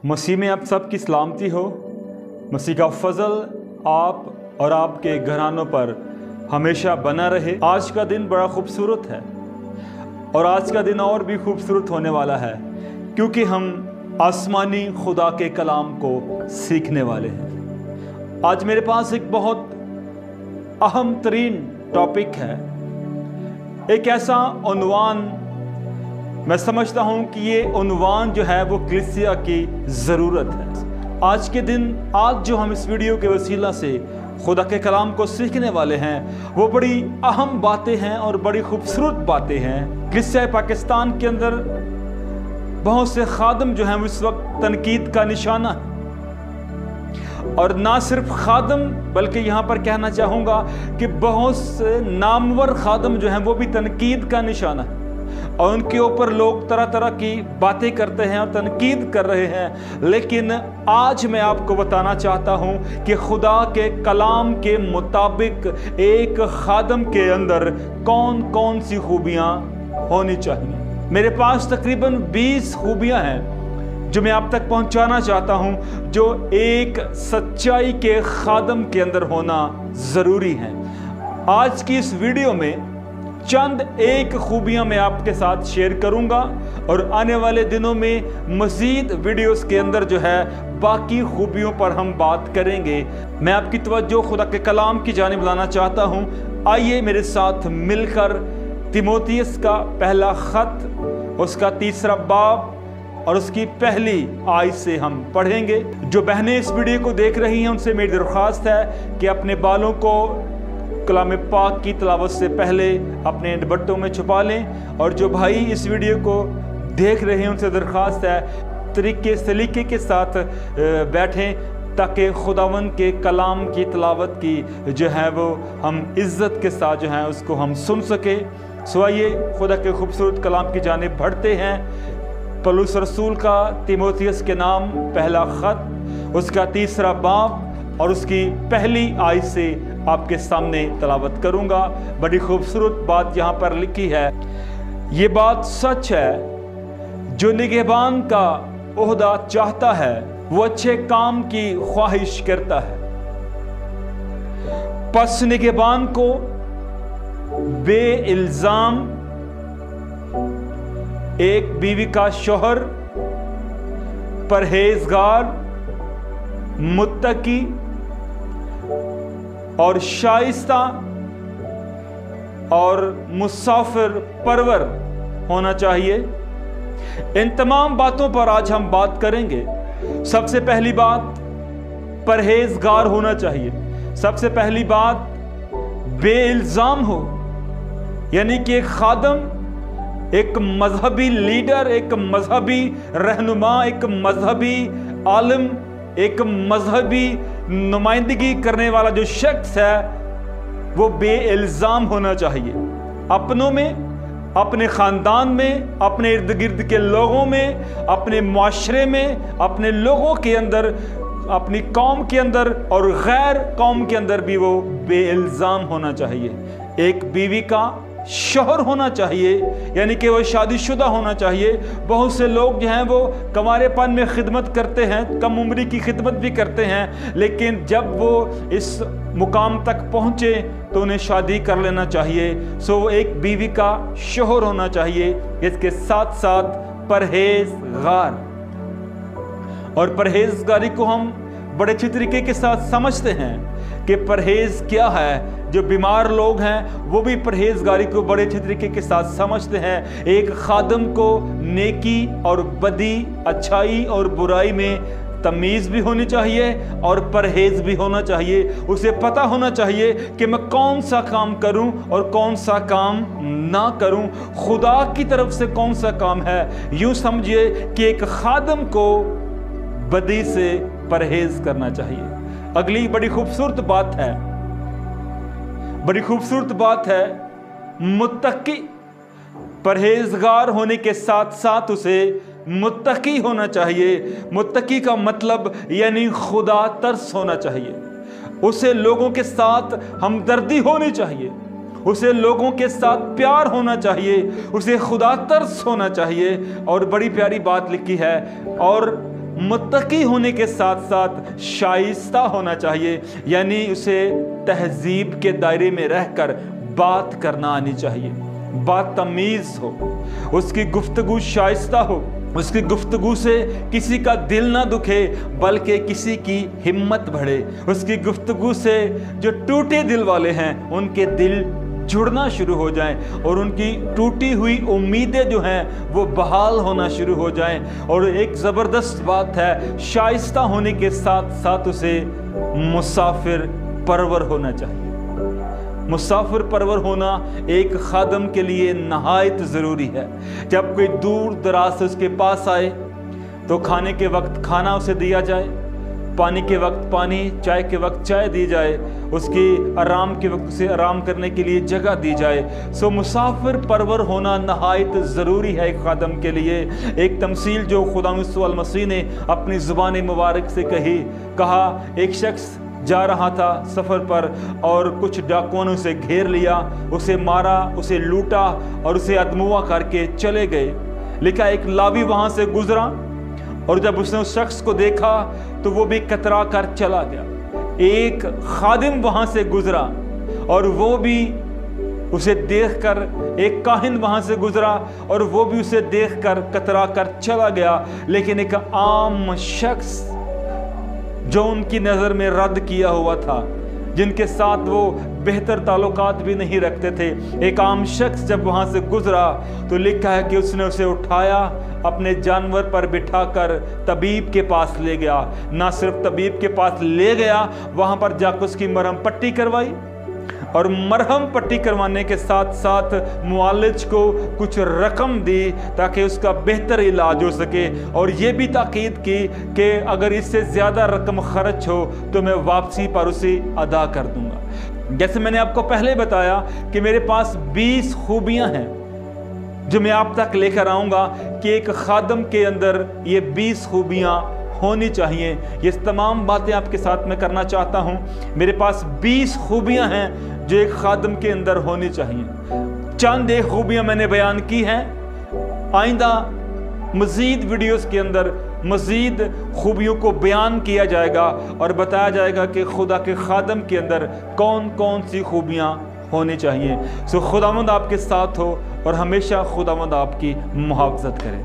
मसीह में आप सबकी सलामती हो। मसीह का फजल आप और आपके घरानों पर हमेशा बना रहे। आज का दिन बड़ा खूबसूरत है और आज का दिन और भी खूबसूरत होने वाला है क्योंकि हम आसमानी खुदा के कलाम को सीखने वाले हैं। आज मेरे पास एक बहुत अहम तरीन टॉपिक है, एक ऐसा उन्वान। मैं समझता हूं कि ये उन्वान जो है वो कलीसिया की ज़रूरत है। आज के दिन, आज जो हम इस वीडियो के वसीला से खुदा के कलाम को सीखने वाले हैं वो बड़ी अहम बातें हैं और बड़ी खूबसूरत बातें हैं। कलीसिया पाकिस्तान के अंदर बहुत से खादम जो हैं वो इस वक्त तनकीद का निशाना है, और ना सिर्फ खादम बल्कि यहाँ पर कहना चाहूँगा कि बहुत से नामवर खादम जो हैं वो भी तनकीद का निशाना है और उनके ऊपर लोग तरह तरह की बातें करते हैं और तनकीद कर रहे हैं। लेकिन आज मैं आपको बताना चाहता हूं कि खुदा के कलाम के मुताबिक एक खादम के अंदर कौन कौन सी खूबियां होनी चाहिए। मेरे पास तकरीबन 20 खूबियां हैं जो मैं आप तक पहुंचाना चाहता हूं, जो एक सच्चाई के खादम के अंदर होना ज़रूरी है। आज की इस वीडियो में चंद एक खूबियां मैं आपके साथ शेयर करूंगा और आने वाले दिनों में मज़ीद वीडियोस के अंदर जो है बाकी खूबियों पर हम बात करेंगे। मैं आपकी तवज्जो खुदा के कलाम की जानिब लाना चाहता हूं। आइए मेरे साथ मिलकर तीमुथियुस का पहला ख़त, उसका 3 बाब और उसकी पहली आयत से हम पढ़ेंगे। जो बहनें इस वीडियो को देख रही हैं उनसे मेरी दरख्वास्त है कि अपने बालों को कलाम पाक की तिलावत से पहले अपने दुपट्टों में छुपा लें, और जो भाई इस वीडियो को देख रहे हैं उनसे दरख्वास्त है तरीके सलीके के साथ बैठें ताकि खुदावन के कलाम की तिलावत की जो है वो हम इज़्ज़त के साथ जो है उसको हम सुन सके। सो आइए खुदा के खूबसूरत कलाम की जानिब बढ़ते हैं। पौलुस रसूल का तीमुथियुस के नाम पहला ख़त, उसका 3 बाब और उसकी पहली आयत से आपके सामने तलावत करूंगा। बड़ी खूबसूरत बात यहाँ पर लिखी है। ये बात सच है, जो निगहबान का ओहदा चाहता है वो अच्छे काम की ख्वाहिश करता है। पस निगहबान को बे इल्जाम एक बीवी का शौहर, परहेजगार, मुत्तकी और शाइस्ता और मुसाफिर परवर होना चाहिए। इन तमाम बातों पर आज हम बात करेंगे। सबसे पहली बात, परहेजगार होना चाहिए। सबसे पहली बात, बेइल्जाम हो, यानी कि एक खादम, एक मजहबी लीडर, एक मजहबी रहनुमा, एक मजहबी आलिम, एक मजहबी नुमाइंदगी करने वाला जो शख्स है वो बेइल्जाम होना चाहिए। अपनों में, अपने ख़ानदान में, अपने इर्द गिर्द के लोगों में, अपने माशरे में, अपने लोगों के अंदर, अपनी कौम के अंदर और गैर कौम के अंदर भी वो बेइल्जाम होना चाहिए। एक बीवी का शौहर होना चाहिए, यानी कि वो शादीशुदा होना चाहिए। बहुत से लोग जो हैं वो कंवारेपन में खिदमत करते हैं, कम उम्री की खिदमत भी करते हैं, लेकिन जब वो इस मुकाम तक पहुँचे तो उन्हें शादी कर लेना चाहिए। सो वो एक बीवी का शौहर होना चाहिए। इसके साथ साथ परहेजगार, और परहेजगारी को हम बड़े अच्छी तरीके के साथ समझते हैं कि परहेज क्या है। जो बीमार लोग हैं वो भी परहेजगारी को बड़े अच्छे तरीके के साथ समझते हैं। एक खादम को नेकी और बदी, अच्छाई और बुराई में तमीज़ भी होनी चाहिए और परहेज भी होना चाहिए। उसे पता होना चाहिए कि मैं कौन सा काम करूं और कौन सा काम ना करूं, खुदा की तरफ से कौन सा काम है। यूं समझिए कि एक खादम को बदी से परहेज करना चाहिए। अगली बड़ी खूबसूरत बात है, बड़ी खूबसूरत बात है, मुत्तकी। परहेजगार होने के साथ साथ उसे मुत्तकी होना चाहिए। मुत्तकी का मतलब यानी खुदा तरस होना चाहिए। उसे लोगों के साथ हमदर्दी होनी चाहिए, उसे लोगों के साथ प्यार होना चाहिए, उसे खुदा तरस होना चाहिए। और बड़ी प्यारी बात लिखी है, और मुत्तकी होने के साथ साथ शाइस्ता होना चाहिए, यानी उसे तहजीब के दायरे में रहकर बात करना आनी चाहिए, बात तमीज़ हो, उसकी गुफ्तगू शाइस्ता हो, उसकी गुफ्तगू से किसी का दिल ना दुखे बल्कि किसी की हिम्मत बढ़े, उसकी गुफ्तगू से जो टूटे दिल वाले हैं उनके दिल जुड़ना शुरू हो जाएं और उनकी टूटी हुई उम्मीदें जो हैं वो बहाल होना शुरू हो जाएं। और एक ज़बरदस्त बात है, शाइस्ता होने के साथ साथ उसे मुसाफिर परवर होना चाहिए। मुसाफिर परवर होना एक खादम के लिए नहायत ज़रूरी है। जब कोई दूर दराज से उसके पास आए तो खाने के वक्त खाना उसे दिया जाए, पानी के वक्त पानी, चाय के वक्त चाय दी जाए, उसकी आराम के वक्त उसे आराम करने के लिए जगह दी जाए। सो मुसाफिर परवर होना नहायत ज़रूरी है एक खादम के लिए। एक तमसील जो खुदा यीशु मसीह ने अपनी ज़ुबान मुबारक से कहा, एक शख्स जा रहा था सफ़र पर और कुछ डाकुओं ने उसे घेर लिया, उसे मारा, उसे लूटा और उसे अदमुआ करके चले गए। लिखा एक लावी वहाँ से गुजरा और जब उसने उस शख्स को देखा तो वो भी कतरा कर चला गया। एक खादिम वहाँ से गुजरा और वो भी उसे देखकर, एक काहिन वहाँ से गुजरा और वो भी उसे देखकर कतरा कर चला गया। लेकिन एक आम शख्स जो उनकी नज़र में रद्द किया हुआ था, जिनके साथ वो बेहतर ताल्लुकात भी नहीं रखते थे, एक आम शख्स जब वहाँ से गुजरा तो लिखा है कि उसने उसे उठाया, अपने जानवर पर बिठाकर तबीब के पास ले गया। ना सिर्फ तबीब के पास ले गया, वहाँ पर जाकर उसकी मरहम पट्टी करवाई और मरहम पट्टी करवाने के साथ साथ मुआलिज को कुछ रकम दी ताकि उसका बेहतर इलाज हो सके, और ये भी ताकीद की कि अगर इससे ज़्यादा रकम खर्च हो तो मैं वापसी पर उसे अदा कर दूंगा। जैसे मैंने आपको पहले बताया कि मेरे पास 20 खूबियां हैं जो मैं आप तक लेकर आऊँगा कि एक खादम के अंदर ये 20 खूबियाँ होनी चाहिए। ये तमाम बातें आपके साथ में करना चाहता हूँ। मेरे पास 20 खूबियाँ हैं जो एक खादम के अंदर होनी चाहिए। चंद एक खूबियाँ मैंने बयान की हैं, आइंदा मज़ीद वीडियोस के अंदर मज़ीद खूबियों को बयान किया जाएगा और बताया जाएगा कि खुदा के खादम के अंदर कौन कौन सी खूबियाँ होनी चाहिए। सो खुदावंद आपके साथ हो और हमेशा खुदावंद आपकी मुहाफ़ज़त करे।